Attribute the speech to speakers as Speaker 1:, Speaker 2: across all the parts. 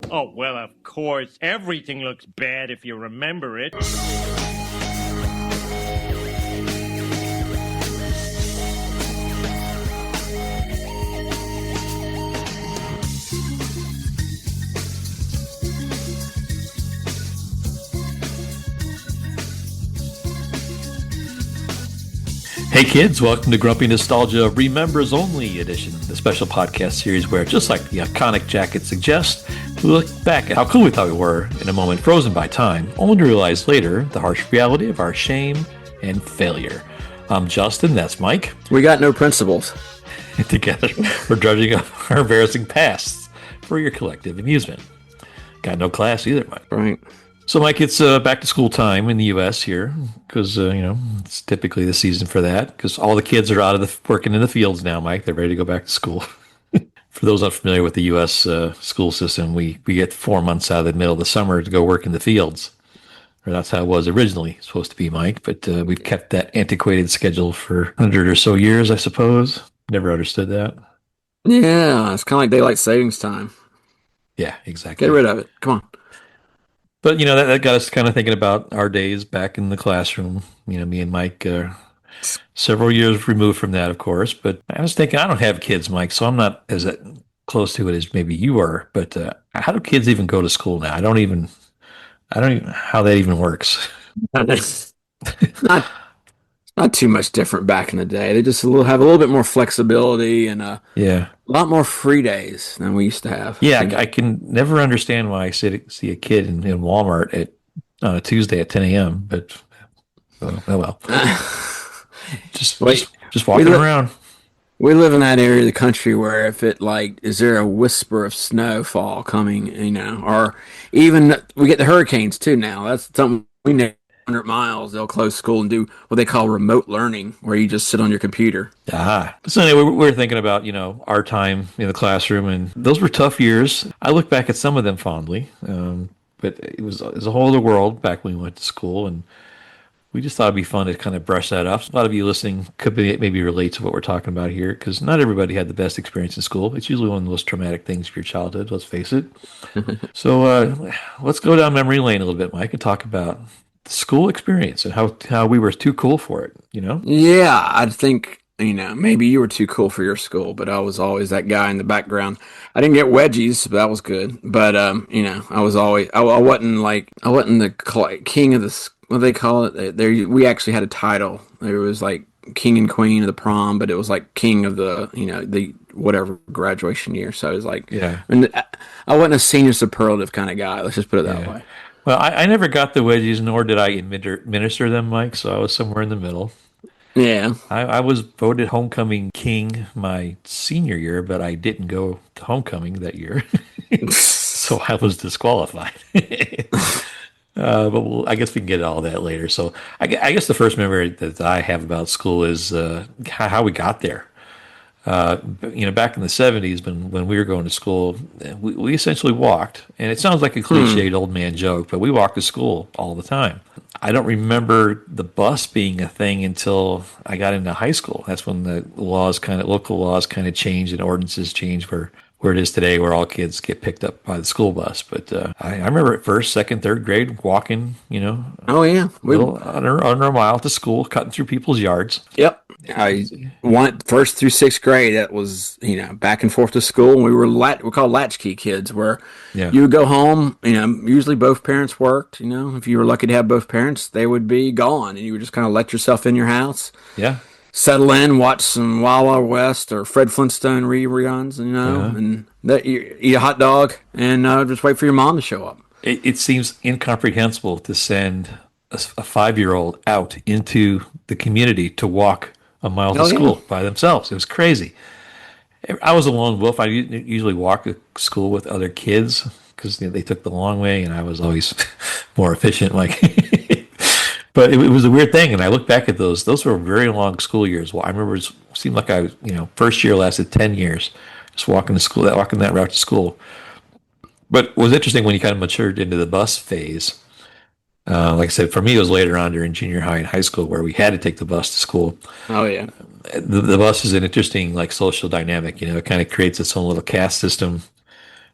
Speaker 1: Oh, well, of course. Everything looks bad if you remember it.
Speaker 2: Hey kids, welcome to Grumpy Nostalgia ReMembers Only Edition, the special podcast series where, just like the iconic jacket suggests, we look back at how cool we thought we were in a moment frozen by time, only to realize later the harsh reality of our shame and failure. I'm Justin, that's Mike.
Speaker 3: We got no principles.
Speaker 2: Together, we're drudging up our embarrassing pasts for your collective amusement. Got no class either, Mike.
Speaker 3: Right.
Speaker 2: So, Mike, it's back to school time in the U.S. here because, it's typically the season for that because all the kids are out of the working in the fields now, Mike. They're ready to go back to school. For those unfamiliar with the U.S. School system, we get 4 months out of the middle of the summer to go work in the fields. Or that's how it was originally supposed to be, Mike. But we've kept that antiquated schedule for 100 or so years, I suppose. Never understood that.
Speaker 3: Yeah, it's kind of like daylight savings time.
Speaker 2: Yeah, exactly.
Speaker 3: Get rid of it. Come on.
Speaker 2: But, that got us kind of thinking about our days back in the classroom. Me and Mike are several years removed from that, of course. But I was thinking, I don't have kids, Mike, so I'm not as close to it as maybe you are. But how do kids even go to school now? I don't even how that even works.
Speaker 3: Not too much different back in the day. They just have a little bit more flexibility and a lot more free days than we used to have.
Speaker 2: Yeah, I can never understand why I see a kid in Walmart on a Tuesday at 10 a.m. But oh well, just walking around.
Speaker 3: We live in that area of the country where if is there a whisper of snowfall coming, or even we get the hurricanes too now. That's something we know. 100 miles, they'll close school and do what they call remote learning, where you just sit on your computer.
Speaker 2: So anyway, we're thinking about, our time in the classroom, and those were tough years. I look back at some of them fondly, but it was a whole other world back when we went to school, and we just thought it'd be fun to kind of brush that off. A lot of you listening could maybe relate to what we're talking about here, because not everybody had the best experience in school. It's usually one of the most traumatic things of your childhood, let's face it. So let's go down memory lane a little bit, Mike, and talk about school experience and how we were too cool for it,
Speaker 3: Yeah, I think, maybe you were too cool for your school, but I was always that guy in the background. I didn't get wedgies, but that was good. But, I was always, I wasn't the king of the, what do they call it? We actually had a title. There was like king and queen of the prom, but it was like king of the, the whatever graduation year. So it was like, and I wasn't a senior superlative kind of guy. Let's just put it that way.
Speaker 2: Well, I never got the wedgies, nor did I administer them, Mike, so I was somewhere in the middle.
Speaker 3: Yeah.
Speaker 2: I was voted homecoming king my senior year, but I didn't go to homecoming that year. So I was disqualified. But I guess we can get all that later. So I guess the first memory that I have about school is how we got there. Back in the 70s when we were going to school, we essentially walked. And it sounds like a cliched old man joke, but we walked to school all the time. I don't remember the bus being a thing until I got into high school. That's when the local laws kind of changed and ordinances changed where it is today, where all kids get picked up by the school bus. But I remember at first, second, third grade walking,
Speaker 3: Oh, yeah.
Speaker 2: under a mile to school, cutting through people's yards.
Speaker 3: Yep. I went first through sixth grade. That was, back and forth to school. And we called latchkey kids, where you would go home, usually both parents worked, if you were lucky to have both parents, they would be gone. And you would just kind of let yourself in your house.
Speaker 2: Yeah.
Speaker 3: Settle in, watch some Wild Wild West or Fred Flintstone reruns, and eat a hot dog and just wait for your mom to show up.
Speaker 2: It seems incomprehensible to send a 5-year-old out into the community to walk a mile to school by themselves. It was crazy. I was a lone wolf. I usually walked to school with other kids because they took the long way, and I was always more efficient. But it was a weird thing, and I look back at those. Those were very long school years. Well, I remember it seemed like first year lasted 10 years, just walking that route to school. But it was interesting when you kind of matured into the bus phase. Like I said, for me, it was later on during junior high and high school where we had to take the bus to school.
Speaker 3: Oh, yeah.
Speaker 2: The bus is an interesting social dynamic. It kind of creates its own little caste system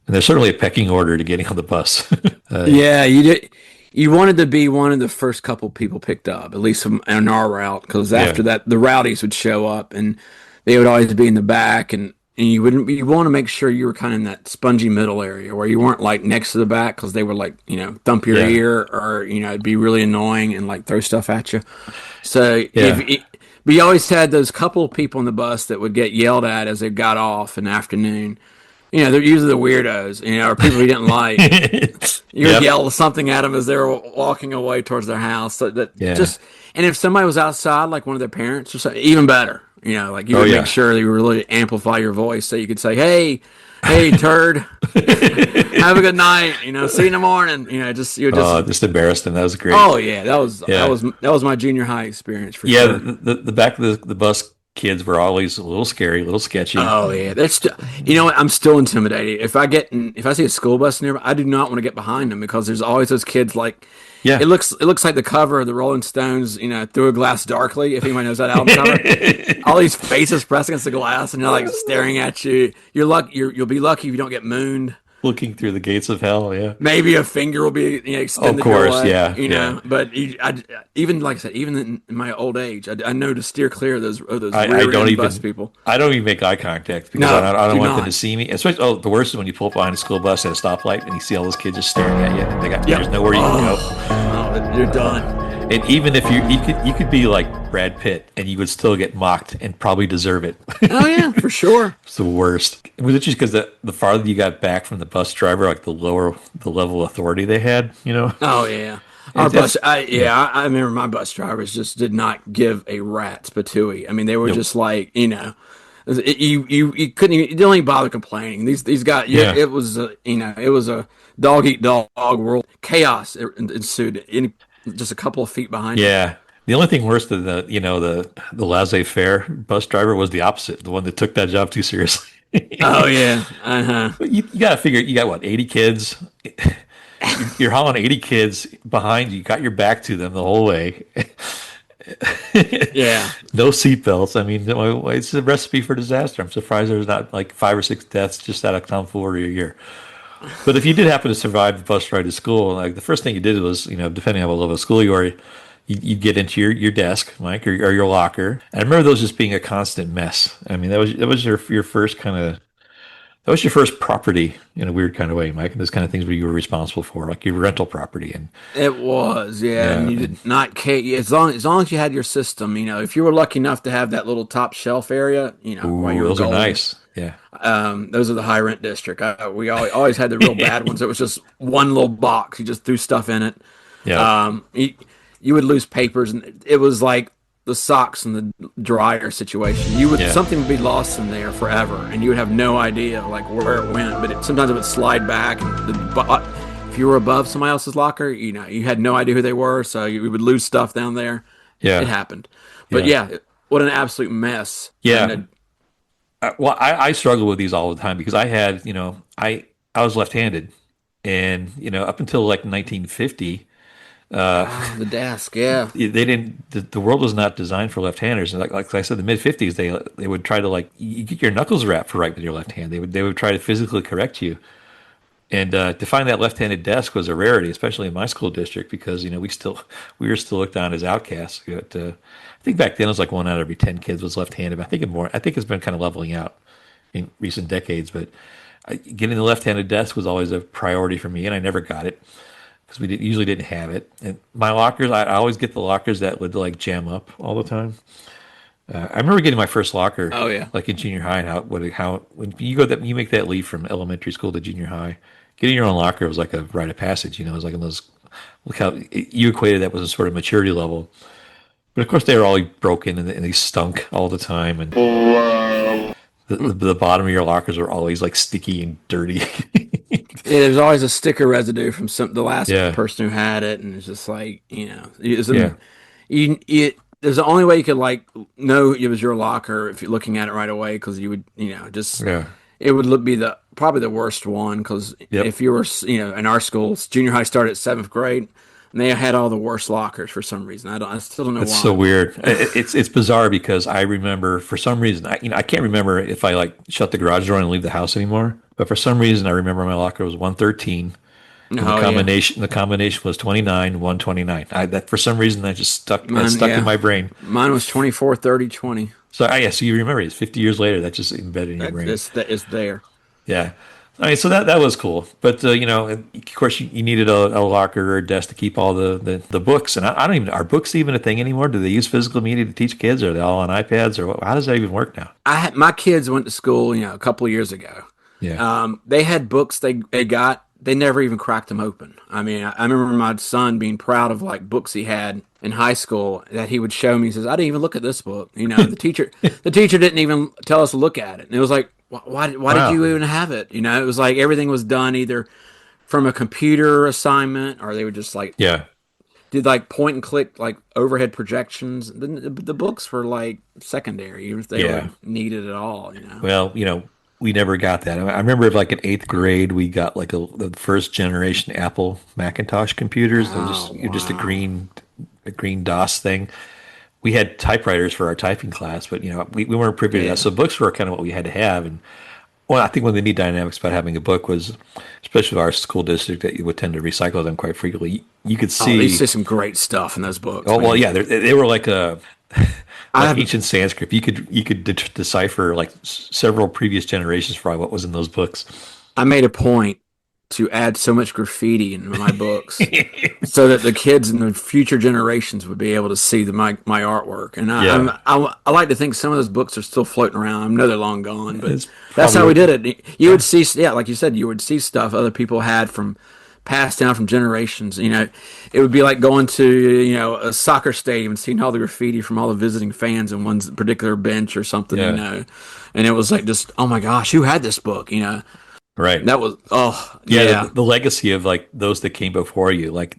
Speaker 2: And there's certainly a pecking order to getting on the bus.
Speaker 3: Yeah, you did. You wanted to be one of the first couple people picked up, at least on our route, because
Speaker 2: Yeah.
Speaker 3: after that, the rowdies would show up, and they would always be in the back, and you wouldn't. You want to make sure you were kind of in that spongy middle area where you weren't like next to the back because they would like thump your
Speaker 2: Yeah.
Speaker 3: ear or it'd be really annoying and like throw stuff at you. So
Speaker 2: Yeah.
Speaker 3: we always had those couple of people on the bus that would get yelled at as they got off in the afternoon. They're usually the weirdos, or people we didn't like. You would
Speaker 2: Yep.
Speaker 3: yell something at them as they were walking away towards their house. So that
Speaker 2: Yeah.
Speaker 3: and if somebody was outside, like one of their parents or something, even better. Like you
Speaker 2: Oh,
Speaker 3: would
Speaker 2: yeah.
Speaker 3: make sure that you really amplify your voice so you could say, hey, turd, have a good night. See you in the morning. Just you would just.
Speaker 2: Oh, just embarrassed them. That was great.
Speaker 3: Oh yeah, that was
Speaker 2: Yeah.
Speaker 3: that was my junior high experience for
Speaker 2: Yeah,
Speaker 3: sure.
Speaker 2: the back of the bus kids were always a little scary, a little sketchy.
Speaker 3: Oh yeah, that's you know what? I'm still intimidated. If I see a school bus nearby, I do not want to get behind them because there's always those kids like.
Speaker 2: Yeah.
Speaker 3: It looks like the cover of the Rolling Stones, Through a Glass Darkly. If anybody knows that album cover, all these faces pressed against the glass and they're like staring at you. You'll be lucky if you don't get mooned.
Speaker 2: Looking through the gates of hell. Yeah.
Speaker 3: Maybe a finger will be extended.
Speaker 2: Of course,
Speaker 3: your way,
Speaker 2: yeah,
Speaker 3: know.
Speaker 2: yeah.
Speaker 3: But even like I said, even in my old age, I know to steer clear of those
Speaker 2: I
Speaker 3: rear
Speaker 2: don't
Speaker 3: end
Speaker 2: even
Speaker 3: bus people.
Speaker 2: I don't even make eye contact because
Speaker 3: No,
Speaker 2: I don't
Speaker 3: do
Speaker 2: want them
Speaker 3: not.
Speaker 2: to see me. Especially, the worst is when you pull up behind a school bus at a stoplight and you see all those kids just staring at you. And there's nowhere you can go.
Speaker 3: Oh, you're done.
Speaker 2: And even if you could be like Brad Pitt and you would still get mocked and probably deserve it.
Speaker 3: Oh yeah, for sure.
Speaker 2: It's the worst. Was it just because the farther you got back from the bus driver, like the lower the level of authority they had,
Speaker 3: Oh yeah. Our
Speaker 2: That's-
Speaker 3: bus, I remember my bus drivers just did not give a rat's patooey. I mean, they were
Speaker 2: Nope.
Speaker 3: just like, you couldn't even, you didn't even bother complaining. These guys,
Speaker 2: Yeah.
Speaker 3: it was it was a dog eat dog world. Chaos ensued in just a couple of feet behind. me.
Speaker 2: Yeah. The only thing worse than the laissez-faire bus driver was the opposite, the one that took that job too seriously.
Speaker 3: Oh yeah. Uh huh.
Speaker 2: But you got to figure, you got what, 80 kids? You're hauling 80 kids behind you. You got your back to them the whole way.
Speaker 3: Yeah.
Speaker 2: No seatbelts. I mean, it's a recipe for disaster. I'm surprised there's not like 5 or 6 deaths just out of tomfoolery a year. But if you did happen to survive the bus ride to school, like the first thing you did was, depending on what level of school you were, you get into your desk, Mike, or your locker. And I remember those just being a constant mess. I mean, that was your first that was your first property in a weird kind of way, Mike. And those kind of things where you were responsible for, like your rental property. And
Speaker 3: It was, yeah. And you did not care as long as you had your system. If you were lucky enough to have that little top shelf area, while you were
Speaker 2: those are
Speaker 3: golden.
Speaker 2: nice. Yeah.
Speaker 3: Those are the high rent district. We always had the real bad ones. It was just one little box. You just threw stuff in it.
Speaker 2: Yeah.
Speaker 3: You would lose papers, and it was like the socks and the dryer situation. Something would be lost in there forever, and you would have no idea like where it went. But sometimes it would slide back, and if you were above somebody else's locker, you had no idea who they were, so you would lose stuff down there.
Speaker 2: Yeah.
Speaker 3: It happened. But what an absolute mess.
Speaker 2: Yeah.
Speaker 3: And
Speaker 2: Well, I struggle with these all the time because I had, I was left-handed, and up until like 1950,
Speaker 3: the desk, yeah.
Speaker 2: they didn't. The world was not designed for left-handers. And like I said, the mid-50s, they would try to you get your knuckles wrapped right with your left hand. They would try to physically correct you, and to find that left-handed desk was a rarity, especially in my school district because we were still looked on as outcasts. But, I think back then it was like 1 out of every 10 kids was left-handed. But I think it's been kind of leveling out in recent decades. But getting the left-handed desk was always a priority for me, and I never got it because we usually didn't have it. And my lockers, I always get the lockers that would jam up all the time. I remember getting my first locker.
Speaker 3: Oh, yeah.
Speaker 2: Like in junior high, and how when you make that leap from elementary school to junior high, getting your own locker was like a rite of passage. It was like look how you equated that with a sort of maturity level. But of course, they were all broken and they stunk all the time, and the bottom of your lockers were always sticky and dirty.
Speaker 3: Yeah, there's always a sticker residue from the last
Speaker 2: Yeah.
Speaker 3: person who had it, and it's just there's the only way you could know it was your locker if you're looking at it right away because you would
Speaker 2: Yeah.
Speaker 3: it would be probably the worst one because
Speaker 2: Yep.
Speaker 3: if you were in our schools junior high started at 7th grade and they had all the worst lockers for some reason. I still don't know
Speaker 2: It's
Speaker 3: why.
Speaker 2: so weird. It's bizarre because I remember for some reason I can't remember if I shut the garage door and leave the house anymore But for some reason, I remember my locker was 113. And
Speaker 3: Oh yeah,
Speaker 2: the combination was 29, 129. That for some reason that just
Speaker 3: mine.
Speaker 2: stuck in
Speaker 3: Yeah,
Speaker 2: my brain.
Speaker 3: mine was 24, 30, 20.
Speaker 2: So I guess so you remember it. 50 years later, that's just embedded in your
Speaker 3: That
Speaker 2: brain.
Speaker 3: it's there.
Speaker 2: Yeah. I mean, so that was cool. But, and of course, you needed a locker or a desk to keep all the books. And I don't even, are books even a thing anymore? Do they use physical media to teach kids? Or are they all on iPads? Or how does that even work now?
Speaker 3: My kids went to school, a couple of years ago.
Speaker 2: Yeah.
Speaker 3: They had books they got. They never even cracked them open. I mean, I remember my son being proud of like books he had in high school that he would show me. He says, "I didn't even look at this book." The teacher didn't even tell us to look at it. And it was like, why did
Speaker 2: Wow.
Speaker 3: you even have it? It was like everything was done either from a computer assignment or they would just like
Speaker 2: Yeah.
Speaker 3: did like point and click like overhead projections. The books were like secondary, even if they
Speaker 2: Yeah.
Speaker 3: were needed at all.
Speaker 2: Well, we never got that. I remember like in eighth grade, we got like the first generation Apple Macintosh computers. They were
Speaker 3: Oh
Speaker 2: just
Speaker 3: wow.
Speaker 2: a green DOS thing. We had typewriters for our typing class, but we weren't privy to that.
Speaker 3: Yeah.
Speaker 2: So books were kind of what we had to have. And well, I think one of the neat dynamics about having a book was, especially with our school district, that you would tend to recycle them quite frequently. You could
Speaker 3: Oh, they
Speaker 2: see.
Speaker 3: say some great stuff in those books,
Speaker 2: Oh well,
Speaker 3: man.
Speaker 2: yeah, they were like a
Speaker 3: I
Speaker 2: like
Speaker 3: have
Speaker 2: ancient Sanskrit. You could decipher like several previous generations for what was in those books.
Speaker 3: I made a point to add so much graffiti in my books so that the kids in the future generations would be able to see my artwork. And
Speaker 2: Yeah,
Speaker 3: I like to think some of those books are still floating around. I know they're long gone, but
Speaker 2: it's
Speaker 3: that's
Speaker 2: probably
Speaker 3: how we
Speaker 2: what.
Speaker 3: did it. You
Speaker 2: Yeah,
Speaker 3: would see, yeah, like you said, you would see stuff other people had from passed down from generations. It would be like going to a soccer stadium and seeing all the graffiti from all the visiting fans in one particular bench or something.
Speaker 2: yeah,
Speaker 3: And it was like just, oh my gosh, who had this book?
Speaker 2: right.
Speaker 3: That was, oh
Speaker 2: Yeah,
Speaker 3: yeah.
Speaker 2: the legacy of like those that came before you. Like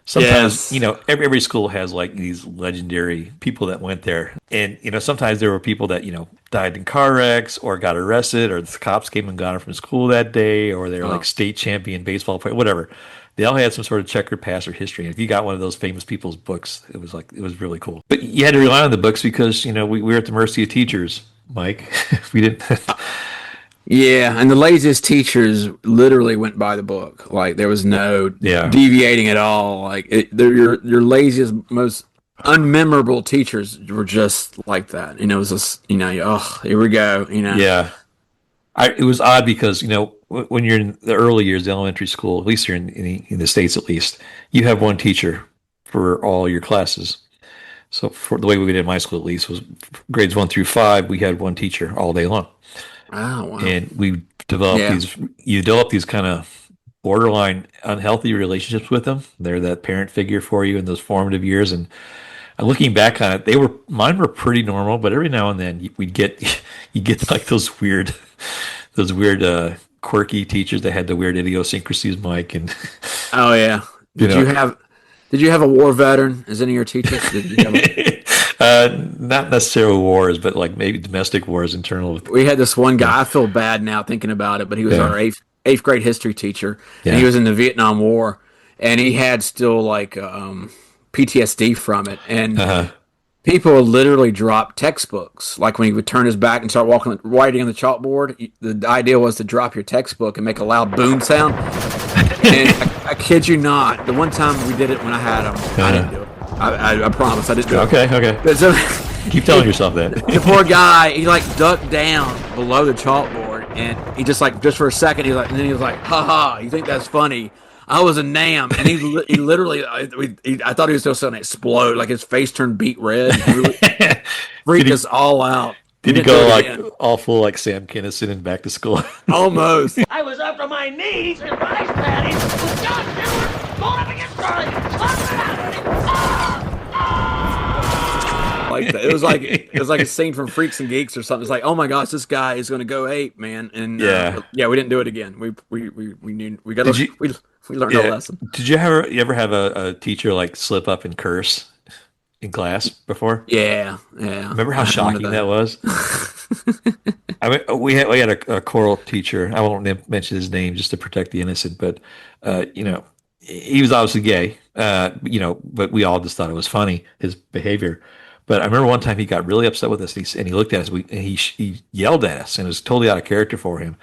Speaker 2: sometimes,
Speaker 3: Yes.
Speaker 2: every school has like these legendary people that went there. And, sometimes there were people that, died in car wrecks or got arrested or the cops came and got them from school that day or they're like
Speaker 3: Oh,
Speaker 2: state champion baseball player, whatever. They all had some sort of checkered past or history. And if you got one of those famous people's books, it was really cool. But you had to rely on the books because, we were at the mercy of teachers, Mike. We didn't.
Speaker 3: yeah. And the laziest teachers literally went by the book. Like there was no
Speaker 2: Yeah.
Speaker 3: deviating at all. Like your laziest, most unmemorable teachers were just like that. It was just, oh, here we go.
Speaker 2: Yeah. It was odd because when you're in the early years, the elementary school, at least here in the states, at least you have one teacher for all your classes. So for the way we did in my school, at least, was grades 1 through 5. We had one teacher all day long,
Speaker 3: Oh, wow.
Speaker 2: and we developed
Speaker 3: Yeah.
Speaker 2: these. You develop these kind of borderline unhealthy relationships with them. They're that parent figure for you in those formative years, and looking back on it, mine were pretty normal, but every now and then we'd get you get like those weird quirky teachers that had the weird idiosyncrasies, Mike, and
Speaker 3: Oh, yeah.
Speaker 2: you
Speaker 3: Did you
Speaker 2: know,
Speaker 3: have, did you have a war veteran as any of your teachers? Did you have
Speaker 2: not necessarily wars, but like maybe domestic wars, internal.
Speaker 3: We had this one
Speaker 2: Yeah,
Speaker 3: guy. I feel bad now thinking about it, but he was
Speaker 2: yeah,
Speaker 3: our eighth grade history teacher, and he
Speaker 2: yeah.
Speaker 3: was in the Vietnam War, and he had still like PTSD from it, and
Speaker 2: Uh-huh.
Speaker 3: people would literally drop textbooks. Like when he would turn his back and start writing on the chalkboard, the idea was to drop your textbook and make a loud boom sound. And I kid you not, the one time we did it when I had him, I didn't do
Speaker 2: Uh-huh.
Speaker 3: it. I promise I didn't do it.
Speaker 2: Okay, okay.
Speaker 3: But so,
Speaker 2: Keep telling yourself that.
Speaker 3: the poor guy, he like ducked down below the chalkboard, and he just for a second, and then he was like, "Ha ha, you think that's funny?" I was a nam, and he literally, I thought he was just going to explode, like his face turned beet red, and really
Speaker 2: Did
Speaker 3: freaked
Speaker 2: he
Speaker 3: us all out. We
Speaker 2: did he
Speaker 3: didn't do
Speaker 2: go
Speaker 3: it
Speaker 2: like
Speaker 3: again.
Speaker 2: all full like Sam Kinison and back to school?
Speaker 3: Almost.
Speaker 4: I was up to my knees in rice paddies with John Stewart going up against Charlie.
Speaker 3: Like that. It was like a scene from Freaks and Geeks or something. It's like, oh my gosh, this guy is going to go ape, man. And
Speaker 2: Yeah.
Speaker 3: yeah, we didn't do it again. We knew we got
Speaker 2: Did you?
Speaker 3: we learned our
Speaker 2: Yeah.
Speaker 3: lesson.
Speaker 2: Did you ever have a teacher like slip up and curse in class before?
Speaker 3: Yeah, yeah.
Speaker 2: Remember how
Speaker 3: I had one of
Speaker 2: shocking that was? I mean, we had a choral teacher. I won't mention his name just to protect the innocent, but he was obviously gay. But we all just thought it was funny his behavior. But I remember one time he got really upset with us, and he looked at us, and he yelled at us, and it was totally out of character for him.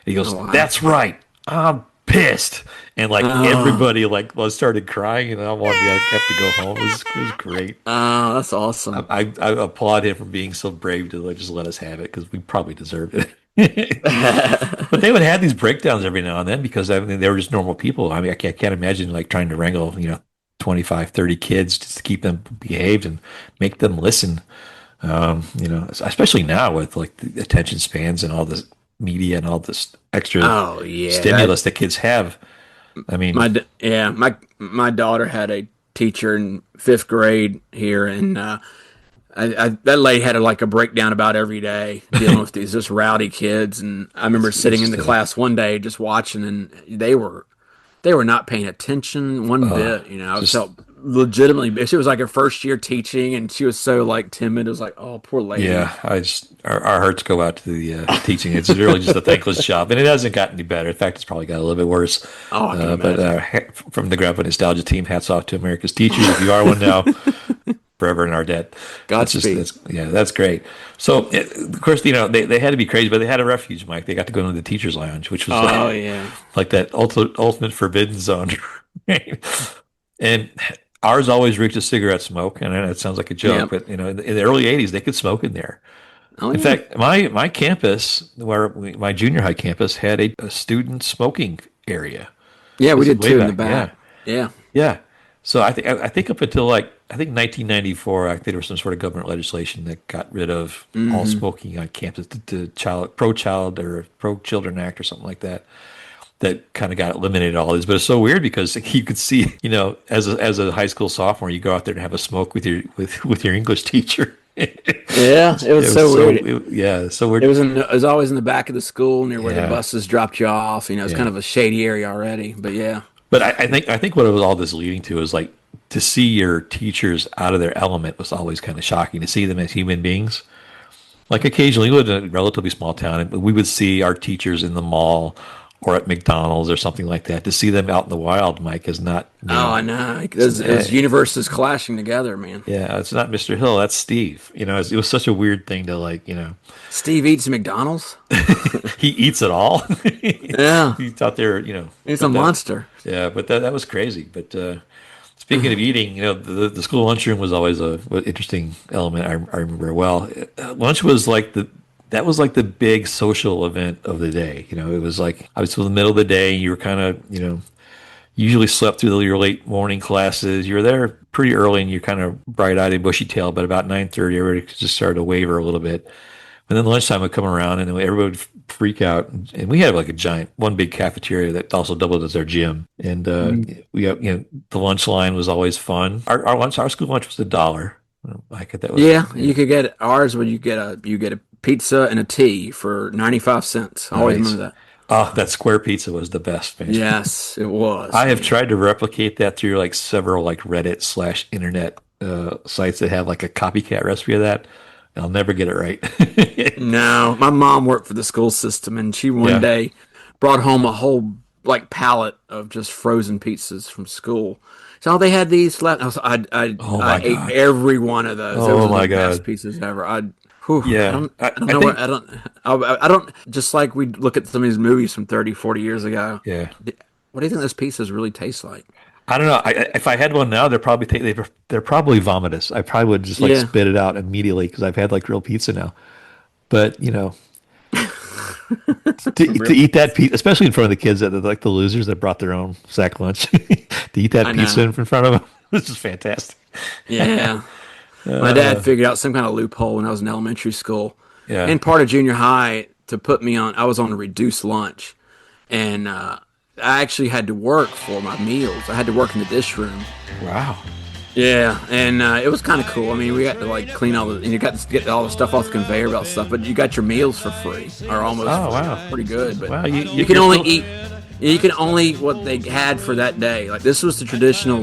Speaker 2: he goes,
Speaker 3: Oh, wow.
Speaker 2: "That's right. I'm pissed." And like everybody like started crying, and I have to go home. It was great.
Speaker 3: Oh, that's awesome.
Speaker 2: I applaud him for being so brave to like just let us have it because we probably deserved it. But they would have these breakdowns every now and then because I mean they were just normal people. I mean I can't imagine like trying to wrangle 25, 30 kids just to keep them behaved and make them listen. Especially now with like the attention spans and all this media and all this extra stimulus that kids have. I mean,
Speaker 3: my daughter had a teacher in 5th grade here, and that lady had a breakdown about every day dealing with these just rowdy kids. And I remember sitting in the class one day just watching, and they were not paying attention one bit. I felt legitimately. She was like her first year teaching, and she was so like timid. It was like, oh, poor lady.
Speaker 2: Yeah, our hearts go out to the teaching. It's really just a thankless job, and it hasn't gotten any better. In fact, it's probably got a little bit worse.
Speaker 3: Oh, I can imagine.
Speaker 2: But from the Grandpa Nostalgia team, hats off to America's teachers. If you are one now, forever in our debt.
Speaker 3: Godspeed.
Speaker 2: That's great. So, of course, they had to be crazy, but they had a refuge, Mike. They got to go into the teacher's lounge, which was like that ultimate forbidden zone. And ours always reeked of cigarette smoke, and it sounds like a joke, but in the early '80s, they could smoke in there. In fact, my campus, my junior high campus, had a student smoking area.
Speaker 3: Yeah, we did too in the back.
Speaker 2: Yeah. So I think up until 1994, I think there was some sort of government legislation that got rid of all smoking on campus, the Pro-Children Act or something like that. That kind of got eliminated all this, but it's so weird because you could see, as a high school sophomore, you go out there and have a smoke with your English teacher.
Speaker 3: Yeah, it was so weird.
Speaker 2: So weird.
Speaker 3: It was always in the back of the school near where the buses dropped you off. It's kind of a shady area already, but yeah.
Speaker 2: But I think what it was all this leading to is like to see your teachers out of their element was always kind of shocking to see them as human beings. Like occasionally, we lived in a relatively small town, and we would see our teachers in the mall or at McDonald's or something like that. To see them out in the wild, Mike, is not.
Speaker 3: Oh, I know. Those universes clashing together, man.
Speaker 2: Yeah, it's not Mr. Hill. That's Steve. It was such a weird thing to
Speaker 3: Steve eats McDonald's.
Speaker 2: He eats it all.
Speaker 3: Yeah,
Speaker 2: He's out there.
Speaker 3: He's a monster.
Speaker 2: Yeah, but that was crazy. But speaking of eating, the school lunchroom was always an interesting element. I remember well. Lunch was like that was like the big social event of the day. It was like I was in the middle of the day. You were kind of, usually slept through your late morning classes. You were there pretty early and you're kind of bright-eyed and bushy-tailed, but about 9:30, everybody just started to waver a little bit. And then lunchtime would come around and everybody would freak out. And we had like one big cafeteria that also doubled as our gym. And we got, the lunch line was always fun. Our school lunch was $1.
Speaker 3: You could get ours when you get a pizza and a tea for 95 cents. I always remember that.
Speaker 2: Oh, that square pizza was the best, man.
Speaker 3: Yes, it was.
Speaker 2: I have tried to replicate that through like several like Reddit/internet sites that have like a copycat recipe of that. I'll never get it right.
Speaker 3: No, my mom worked for the school system, and she one day brought home a whole like pallet of just frozen pizzas from school. So they had these left. I ate every one of those.
Speaker 2: Oh my god,
Speaker 3: best pizzas ever. I don't. Just like we look at some of these movies from 30, 40 years ago.
Speaker 2: Yeah.
Speaker 3: What do you think those pizzas really taste like?
Speaker 2: I don't know. If I had one now, they're probably vomitous. I probably would just spit it out immediately because I've had like real pizza now. But to eat that pizza, especially in front of the kids that are like the losers that brought their own sack lunch, to eat that pizza in front of them, this is fantastic.
Speaker 3: Yeah. My dad figured out some kind of loophole when I was in elementary school.
Speaker 2: Yeah.
Speaker 3: And part of junior high to put me on, I was on a reduced lunch. And I actually had to work for my meals. I had to work in the dish room.
Speaker 2: Wow.
Speaker 3: Yeah, and it was kind of cool. I mean, we got to like clean and you got to get all the stuff off the conveyor belt stuff, but you got your meals for free, or almost.
Speaker 2: Oh, wow.
Speaker 3: Pretty good. But
Speaker 2: wow,
Speaker 3: you can only eat. You can only what they had for that day. Like this was the traditional,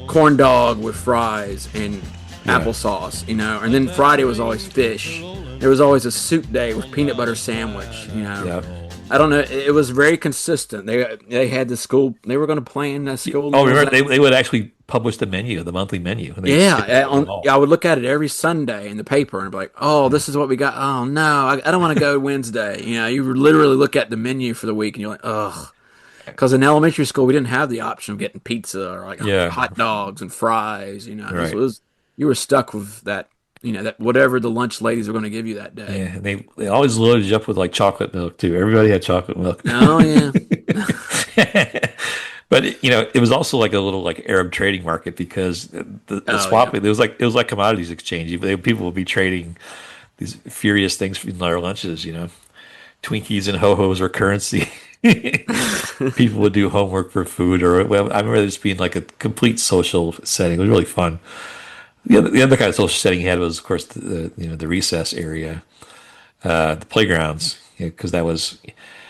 Speaker 3: corn dog with fries and applesauce, and then Friday was always fish. There was always a soup day with peanut butter sandwich,
Speaker 2: Yep.
Speaker 3: I don't know. It was very consistent. They had the school. They were going to plan that school.
Speaker 2: Oh, remember they would actually published the menu, the monthly menu. And
Speaker 3: I would look at it every Sunday in the paper and be like, "Oh, this is what we got. Oh no, I don't want to go Wednesday." You would literally look at the menu for the week and you're like, "Ugh." Because in elementary school, we didn't have the option of getting pizza or like
Speaker 2: Yeah.
Speaker 3: hot dogs and fries.
Speaker 2: Right.
Speaker 3: You were stuck with that. That whatever the lunch ladies were going to give you that day.
Speaker 2: Yeah, and they always loaded you up with like chocolate milk too. Everybody had chocolate milk.
Speaker 3: Oh yeah.
Speaker 2: But it was also like a little like Arab trading market because the swapping, it was like commodities exchange. People would be trading these furious things in their lunches, Twinkies and ho-hos were currency. People would do homework for food, I remember this being like a complete social setting. It was really fun. The other kind of social setting you had was, of course, the recess area, the playgrounds, because that was.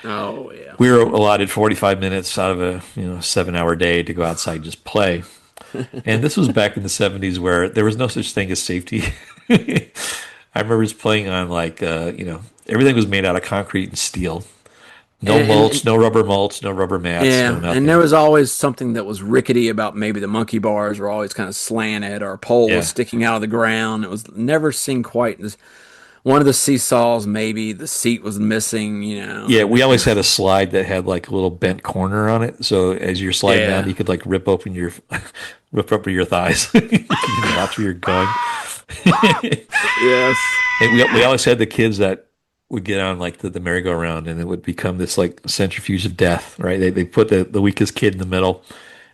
Speaker 3: Oh yeah.
Speaker 2: We were allotted 45 minutes out of a 7-hour day to go outside and just play. And this was back in the 70s where there was no such thing as safety. I remember just playing on everything was made out of concrete and steel. No mulch, no rubber mulch, no rubber mats.
Speaker 3: Yeah,
Speaker 2: no nothing.
Speaker 3: and there was always something that was rickety about maybe the monkey bars were always kind of slanted or a pole was sticking out of the ground. It was never seen quite as. One of the seesaws, maybe the seat was missing,
Speaker 2: Yeah, we always had a slide that had like a little bent corner on it. So as you're sliding down, you could like rip up your thighs. You can watch where you're going.
Speaker 3: Yes.
Speaker 2: And we always had the kids that would get on like the merry-go-round, and it would become this like centrifuge of death, right? They put the weakest kid in the middle,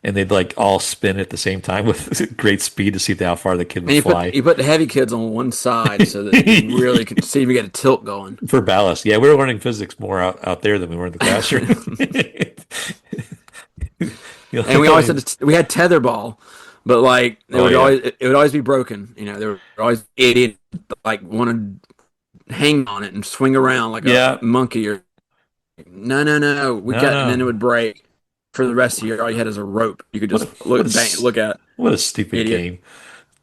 Speaker 2: and they'd like all spin at the same time with great speed to see how far the kid would fly.
Speaker 3: You put the heavy kids on one side so that you really could see if you get a tilt going.
Speaker 2: For ballast. Yeah, we were learning physics more out there than we were in the classroom.
Speaker 3: And we had tetherball, but like it would always be broken. There were always idiots like wanted to hang on it and swing around like a monkey or no. And then it would break. For the rest of the year, all you had is a rope. You could just look at.
Speaker 2: What a stupid game.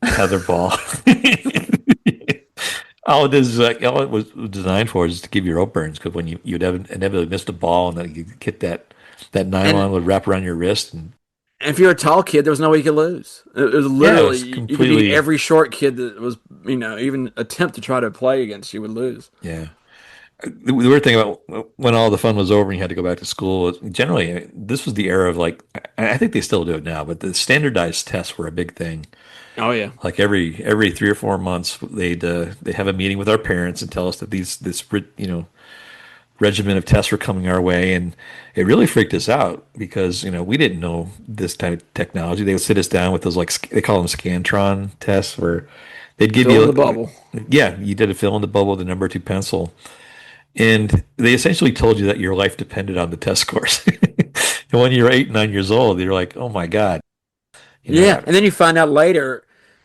Speaker 2: Tetherball. all it was designed for is to give you rope burns, because when you'd inevitably miss the ball and then you get that nylon would wrap around your wrist. And
Speaker 3: if you're a tall kid, there was no way you could lose. It was literally, you could beat every short kid that was, even attempt to try to play against you would lose.
Speaker 2: Yeah. The weird thing about when all the fun was over and you had to go back to school was generally this was the era of like, I think they still do it now, but the standardized tests were a big thing.
Speaker 3: Oh yeah.
Speaker 2: Like every 3 or 4 months they have a meeting with our parents and tell us that this regimen of tests were coming our way, and it really freaked us out because we didn't know this type of technology. They would sit us down with those they call them Scantron tests where they'd give you
Speaker 3: the bubble.
Speaker 2: Yeah, you did a fill in the bubble with the number 2 pencil. And they essentially told you that your life depended on the test scores. And when you're 8, 9 years old, you're like, oh my God.
Speaker 3: And then you find out later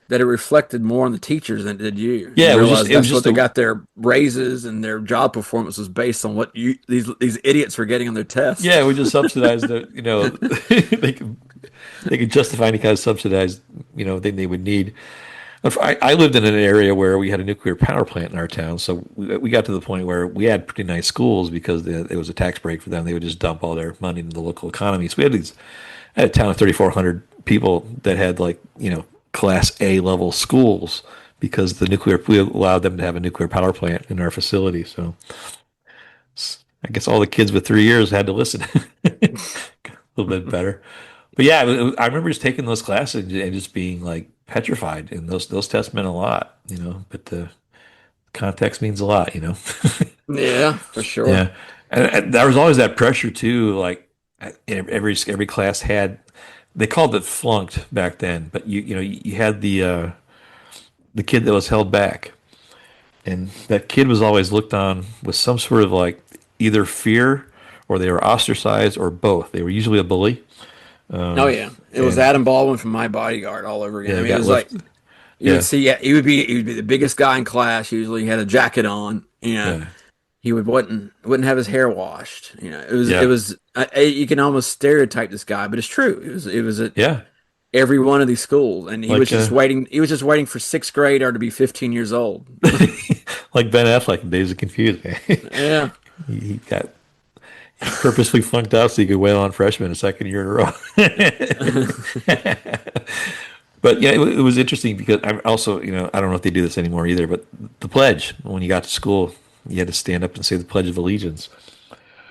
Speaker 3: that it reflected more on the teachers than it did you.
Speaker 2: Yeah,
Speaker 3: it was just what they got their raises and their job performance was based on what these idiots were getting on their tests.
Speaker 2: Yeah, we just subsidized they could justify any kind of subsidized, thing they would need. I lived in an area where we had a nuclear power plant in our town, so we got to the point where we had pretty nice schools because it was a tax break for them. They would just dump all their money into the local economy. So I had a town of 3,400 people that had Class A level schools because we allowed them to have a nuclear power plant in our facility. So I guess all the kids with 3 years had to listen a little bit better. But yeah, I remember just taking those classes and just being like petrified, and those tests meant a lot, but the context means a lot,
Speaker 3: Yeah, for sure.
Speaker 2: Yeah. And there was always that pressure too, like every class had, they called it flunked back then, but you had the kid that was held back, and that kid was always looked on with some sort of like either fear or they were ostracized or both. They were usually a bully.
Speaker 3: It was Adam Baldwin from My Bodyguard all over again. It was like you would see, he would be the biggest guy in class. Usually, he had a jacket on. He wouldn't have his hair washed. It was you can almost stereotype this guy, but it's true. It was at every one of these schools, and he was just waiting. He was just waiting for 6th grader to be 15 years old,
Speaker 2: like Ben Affleck in Days of Confused.
Speaker 3: Yeah,
Speaker 2: he got purposely flunked out so he could wail on freshmen a second year in a row. But yeah, it was interesting because I also, I don't know if they do this anymore either, but the pledge, when you got to school, you had to stand up and say the Pledge of Allegiance.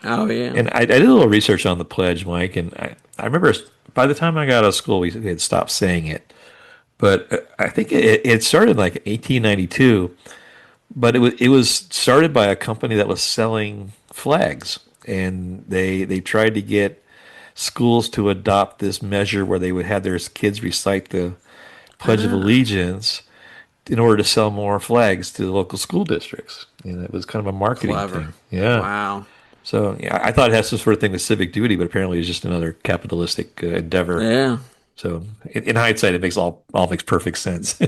Speaker 3: Oh yeah.
Speaker 2: And I did a little research on the pledge, Mike, and I remember by the time I got out of school, we had stopped saying it. But I think it started like 1892, but it was started by a company that was selling flags, and they tried to get schools to adopt this measure where they would have their kids recite the Pledge of
Speaker 3: Ah,
Speaker 2: Allegiance in order to sell more flags to the local school districts. And it was kind of a marketing
Speaker 3: clever.
Speaker 2: thing. Yeah.
Speaker 3: Wow.
Speaker 2: So yeah, I thought it has some sort of thing with civic duty, but apparently it's just another capitalistic endeavor.
Speaker 3: Yeah.
Speaker 2: So in hindsight, it makes all makes perfect sense.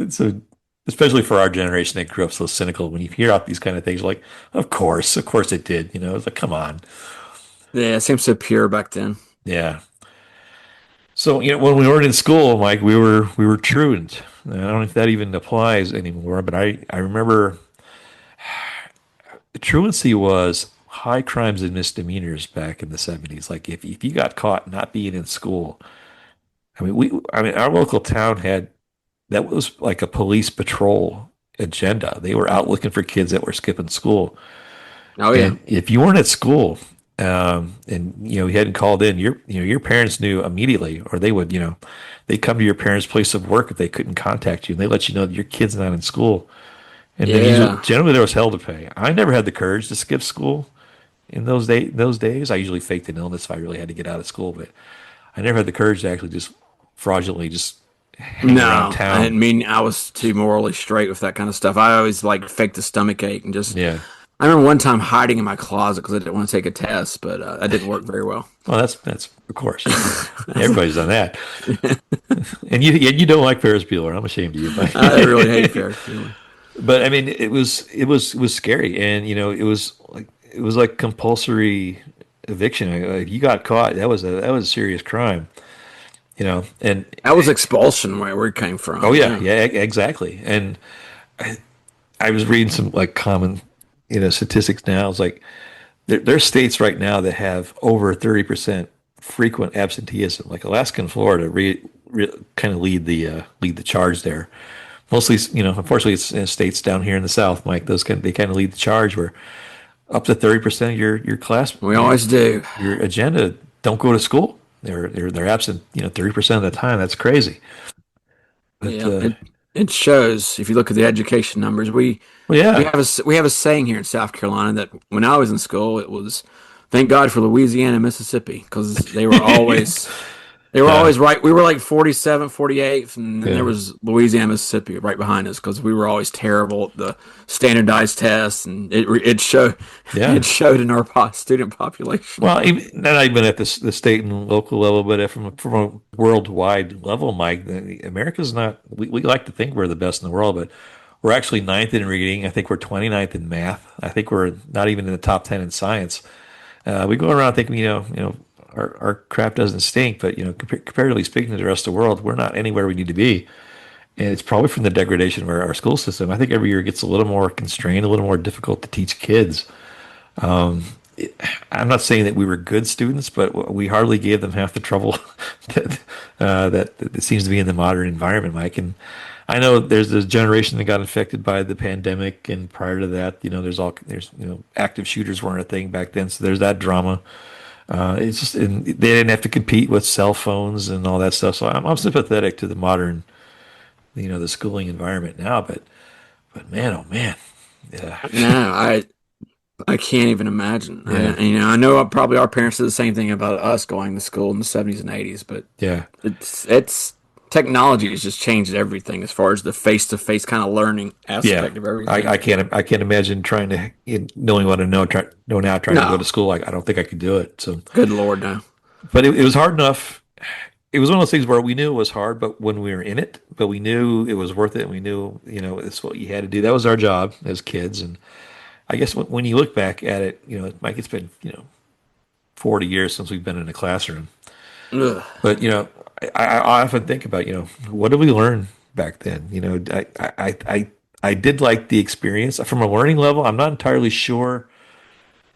Speaker 2: So especially for our generation that grew up so cynical, when you hear out these kind of things, you're like, of course it did. It's like, come on.
Speaker 3: Yeah, it seems so pure back then.
Speaker 2: Yeah. So when we were in school, Mike, we were truant. I don't know if that even applies anymore, but I remember truancy was high crimes and misdemeanors back in the 70s. Like if you got caught not being in school, I mean our local town had that was like a police patrol agenda. They were out looking for kids that were skipping school.
Speaker 3: Oh yeah.
Speaker 2: And if you weren't at school, and you hadn't called in, your parents knew immediately, or they would, they come to your parents' place of work if they couldn't contact you, and they let you know that your kid's not in school. And then
Speaker 3: Yeah.
Speaker 2: generally there was hell to pay. I never had the courage to skip school in those days. I usually faked an illness if I really had to get out of school, but I never had the courage to actually just fraudulently just hang around
Speaker 3: No, I
Speaker 2: town.
Speaker 3: didn't mean I was too morally straight with that kind of stuff. I always like faked a stomach ache and just.
Speaker 2: Yeah.
Speaker 3: I remember one time hiding in my closet because I didn't want to take a test, but that didn't work very well.
Speaker 2: Well, that's of course. Everybody's done that. And you don't like Ferris Bueller. I'm ashamed of you,
Speaker 3: I really
Speaker 2: but
Speaker 3: hate Ferris Bueller.
Speaker 2: but I mean, it was scary, and it was like compulsory eviction. If you got caught, that was a serious crime. And
Speaker 3: That was expulsion where we came from.
Speaker 2: oh yeah, exactly. And I was reading some like common, statistics now. It's like there's states right now that have over 30% frequent absenteeism. Like Alaska and Florida kind of lead the charge there. Mostly, unfortunately, it's states down here in the South, Mike. They kind of lead the charge where up to 30% of your class,
Speaker 3: We always do.
Speaker 2: your agenda don't go to school. They're absent, 30% of the time. That's crazy. But
Speaker 3: Yeah, it shows if you look at the education numbers. We
Speaker 2: well,
Speaker 3: we
Speaker 2: yeah,
Speaker 3: have we have a saying here in South Carolina that when I was in school, it was thank God for Louisiana and Mississippi because they were
Speaker 2: uh,
Speaker 3: always right. We were like 47, 48th, and then there
Speaker 2: yeah,
Speaker 3: was Louisiana, Mississippi right behind us because we were always terrible at the standardized tests, and it showed
Speaker 2: yeah.
Speaker 3: it showed in our student population.
Speaker 2: Well, even, not even at the state and local level, but from a worldwide level, Mike, America's not. We like to think we're the best in the world, but we're actually ninth in reading. I think we're 29th in math. I think we're not even in the top 10 in science. We go around thinking, our crap doesn't stink, but comparatively speaking to the rest of the world, we're not anywhere we need to be. And it's probably from the degradation of our school system. I think every year it gets a little more constrained, a little more difficult to teach kids. I'm not saying that we were good students, but we hardly gave them half the trouble that seems to be in the modern environment, Mike. And I know there's this generation that got infected by the pandemic, and prior to that, there's active shooters weren't a thing back then, so there's that drama. It's just and they didn't have to compete with cell phones and all that stuff. So I'm sympathetic to the modern, the schooling environment now. But man, oh man, yeah,
Speaker 3: No, I can't even imagine.
Speaker 2: yeah,
Speaker 3: I know probably our parents did the same thing about us going to school in the 70s and 80s, but
Speaker 2: yeah.
Speaker 3: it's technology has just changed everything as far as the face-to-face kind of learning
Speaker 2: Yeah,
Speaker 3: aspect of
Speaker 2: I,
Speaker 3: everything.
Speaker 2: I can't I can't imagine trying to knowing what I know now trying to go to
Speaker 3: No,
Speaker 2: school. I don't think I could do it. So,
Speaker 3: good Lord, no.
Speaker 2: but it was hard enough. It was one of those things where we knew it was hard, but when we were in it, but we knew it was worth it. And we knew it's what you had to do. That was our job as kids. And I guess when you look back at it, Mike, it's been 40 years since we've been in a classroom.
Speaker 3: Ugh.
Speaker 2: But I often think about what did we learn back then? I did like the experience from a learning level. I'm not entirely sure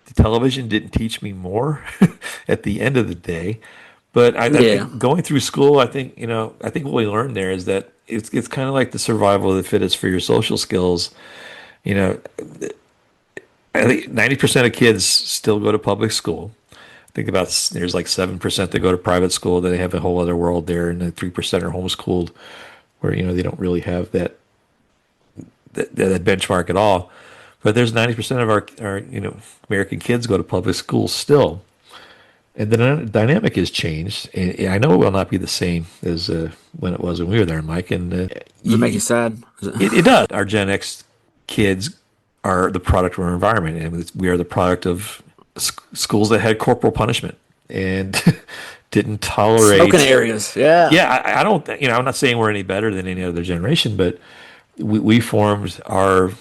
Speaker 2: the television didn't teach me more at the end of the day, But I
Speaker 3: Yeah.
Speaker 2: think going through school, I think what we learned there is that it's kind of like the survival of the fittest for your social skills. You know, I think 90% of kids still go to public school. Think about there's like 7% that go to private school. Then they have a whole other world there, and then 3% are homeschooled, where they don't really have that benchmark at all. But there's 90% of our American kids go to public schools still, and the dynamic has changed. And I know it will not be the same as when it was when we were there, Mike. And
Speaker 3: Does it make you sad?
Speaker 2: it does. Our Gen X kids are the product of our environment, and we are the product of schools that had corporal punishment and didn't tolerate
Speaker 3: Smoking areas. Yeah.
Speaker 2: Yeah, I don't. I'm not saying we're any better than any other generation, but we formed our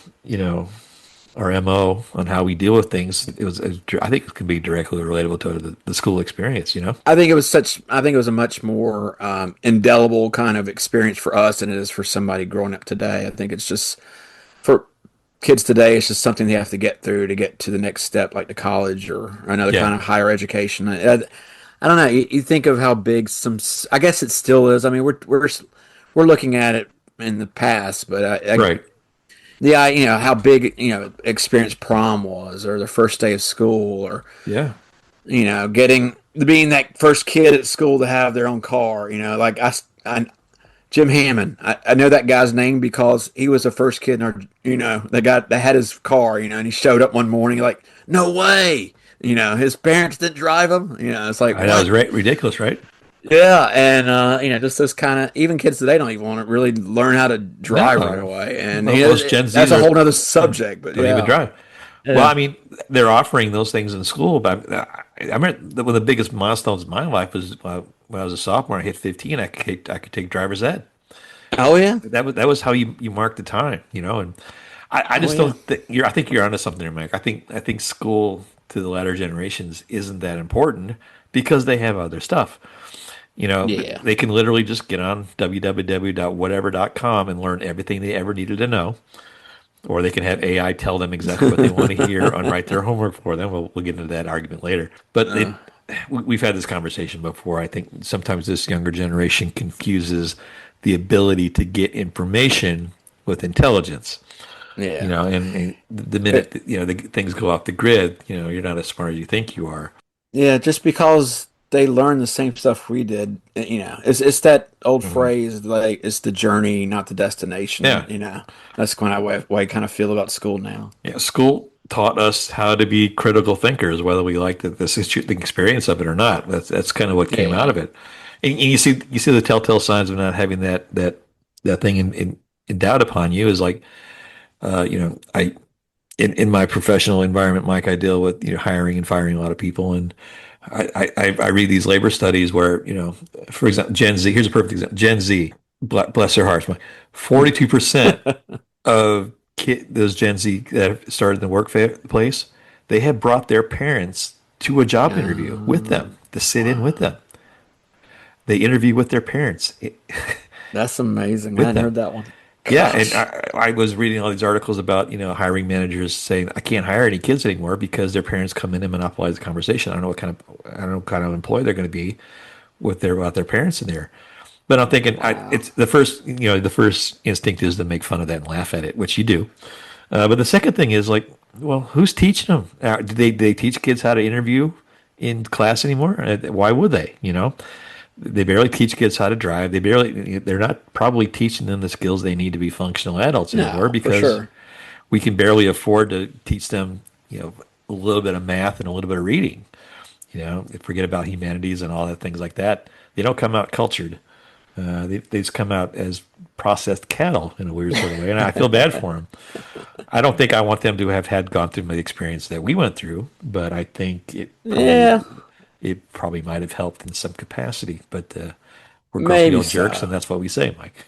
Speaker 2: MO on how we deal with things. I think it can be directly relatable to the school experience.
Speaker 3: I think it was a much more indelible kind of experience for us than it is for somebody growing up today. I think it's just for kids today, it's just something they have to get through to get to the next step, like to college or another kind of higher education. I don't know. You think of how big I guess it still is. I mean, we're looking at it in the past, but
Speaker 2: Right.
Speaker 3: How big experience prom was, or the first day of school, or
Speaker 2: Yeah.
Speaker 3: being that first kid at school to have their own car. Like Jim Hammond. I know that guy's name because he was the first kid in our, the guy that had his car, and he showed up one morning like, no way. His parents didn't drive him. It's like,
Speaker 2: I know, it's ridiculous, right?
Speaker 3: yeah, and just this kind of, even kids today don't even want to really learn how to drive
Speaker 2: No.
Speaker 3: right away, and
Speaker 2: Most Gen
Speaker 3: that's a
Speaker 2: Zers
Speaker 3: whole other subject. But
Speaker 2: don't
Speaker 3: yeah,
Speaker 2: even drive.
Speaker 3: Yeah.
Speaker 2: Well, I mean, they're offering those things in school, but I remember one of the biggest milestones in my life was when I was a sophomore. I hit 15. I could take driver's ed.
Speaker 3: Oh yeah,
Speaker 2: That was how you mark the time, and I just don't think I think you're onto something there, Mike. I think school to the latter generations isn't that important because they have other stuff.
Speaker 3: Yeah.
Speaker 2: They can literally just get on www.whatever.com and learn everything they ever needed to know, or they can have AI tell them exactly what they want to hear and write their homework for them. We'll get into that argument later, but we've had this conversation before. I think sometimes this younger generation confuses the ability to get information with intelligence.
Speaker 3: Yeah.
Speaker 2: And the minute the things go off the grid, you're not as smart as you think you are.
Speaker 3: Yeah, just because they learn the same stuff we did, it's that old phrase, like, it's the journey, not the destination.
Speaker 2: Yeah.
Speaker 3: That's kind of way I kind of feel about school now.
Speaker 2: Yeah, school taught us how to be critical thinkers, whether we liked the experience of it or not. That's kind of what came out of it. And you see the telltale signs of not having that thing endowed upon you is like, I in my professional environment, Mike, I deal with hiring and firing a lot of people, and I read these labor studies where for example, Gen Z. Here's a perfect example. Gen Z, bless their hearts, 42% of those Gen Z that have started in the workplace, they have brought their parents to a job interview with them to sit in with them. They interview with their parents.
Speaker 3: That's amazing. I
Speaker 2: With
Speaker 3: hadn't
Speaker 2: them.
Speaker 3: heard that one.
Speaker 2: Yeah, and I was reading all these articles about hiring managers saying I can't hire any kids anymore because their parents come in and monopolize the conversation. I don't know what kind of employee they're going to be with their parents in there. But I'm thinking it's the first instinct is to make fun of that and laugh at it, which you do. But the second thing is like, well, who's teaching them? Do they teach kids how to interview in class anymore? Why would they? They barely teach kids how to drive. They're not probably teaching them the skills they need to be functional adults anymore because we can barely afford to teach them, a little bit of math and a little bit of reading. Forget about humanities and all that things like that. They don't come out cultured. They just come out as processed cattle in a weird sort of way, and I feel bad for them. I don't think I want them to have gone through the experience that we went through, but I think it probably might have helped in some capacity, but we're grumpy old jerks, and that's what we say, Mike.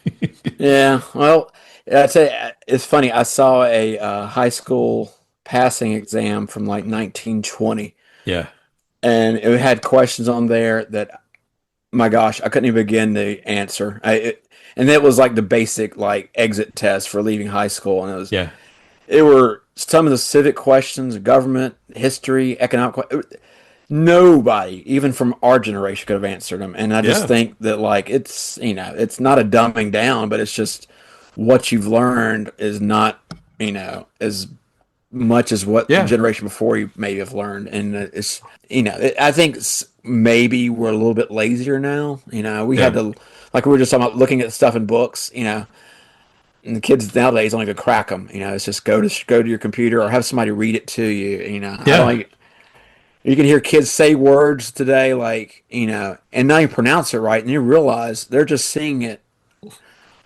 Speaker 3: Yeah, well, I'd say it's funny. I saw a high school passing exam from like 1920,
Speaker 2: Yeah.
Speaker 3: and it had questions on there that, my gosh, I couldn't even begin to answer. And it was like the basic like exit test for leaving high school, and it were some of the civic questions, government, history, economic. nobody, even from our generation, could have answered them. And I just
Speaker 2: Yeah.
Speaker 3: think that like it's it's not a dumbing down, but it's just what you've learned is not as much as what the
Speaker 2: Yeah.
Speaker 3: generation before you maybe have learned. And it's I think maybe we're a little bit lazier now. We had
Speaker 2: Yeah.
Speaker 3: to, like we were just talking about, looking at stuff in books. And the kids nowadays only could crack them. It's just go to your computer or have somebody read it to you. I don't
Speaker 2: Yeah.
Speaker 3: like. You can hear kids say words today, like and now you pronounce it right, and you realize they're just seeing it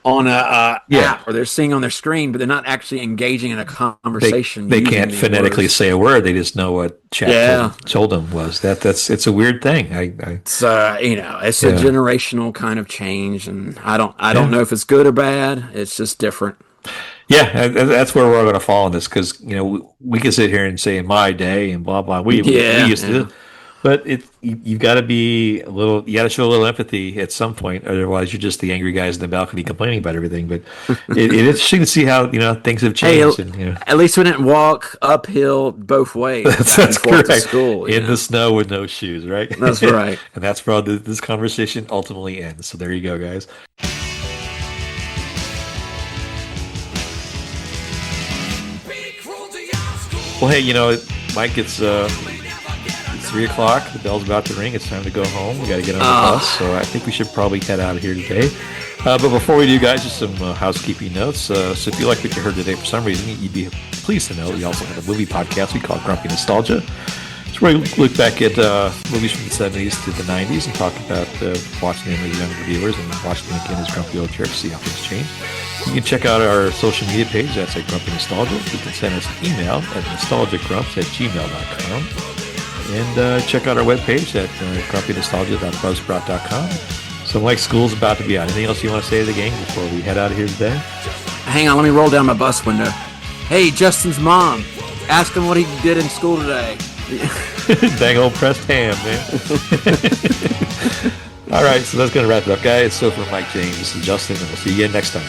Speaker 3: on a
Speaker 2: Yeah.
Speaker 3: app, or they're seeing on their screen, but they're not actually engaging in a
Speaker 2: They
Speaker 3: conversation
Speaker 2: they
Speaker 3: using
Speaker 2: can't
Speaker 3: these
Speaker 2: phonetically
Speaker 3: words.
Speaker 2: say a word. They just know what chat
Speaker 3: Yeah,
Speaker 2: told them was. That's it's a weird thing. I
Speaker 3: it's it's a
Speaker 2: yeah.
Speaker 3: generational kind of change, and I don't
Speaker 2: Yeah.
Speaker 3: know if it's good or bad. It's just different.
Speaker 2: Yeah, and that's where we're going to fall on this because we can sit here and say in my day and blah blah. We
Speaker 3: Yeah,
Speaker 2: used
Speaker 3: yeah.
Speaker 2: to, but you've got to be a little. You got to show a little empathy at some point, otherwise you're just the angry guys in the balcony complaining about everything. But it is interesting to see how things have
Speaker 3: Hey,
Speaker 2: changed, and
Speaker 3: at least we didn't walk uphill both ways,
Speaker 2: that's
Speaker 3: back and forth to
Speaker 2: correct.
Speaker 3: school.
Speaker 2: In the snow with no shoes, right?
Speaker 3: That's right.
Speaker 2: And that's where this conversation ultimately ends. So there you go, guys. Well, hey, Mike, it's 3 o'clock. The bell's about to ring. It's time to go home. We got to get on the bus. So I think we should probably head out of here today. But before we do, guys, just some housekeeping notes. So if you like what you heard today for some reason, you'd be pleased to know we also have a movie podcast we call Grumpy Nostalgia. It's where we look back at movies from the 70s to the 90s and talk about watching them as younger viewers and watching them again as grumpy old jerks, see how things change. You can check out our social media page. That's at Grumpy Nostalgia. You can send us an email at nostalgiagrumps@gmail.com. And check out our webpage at grumpynostalgia.buzzsprout.com. So, Mike, school's about to be out. Anything else you want to say to the gang before we head out of here today?
Speaker 3: Hang on, let me roll down my bus window. Hey, Justin's mom. Ask him what he did in school today.
Speaker 2: Dang old pressed ham, man. All right, so that's going to wrap it up, guys. So for Mike James, this is Justin, and we'll see you again next time.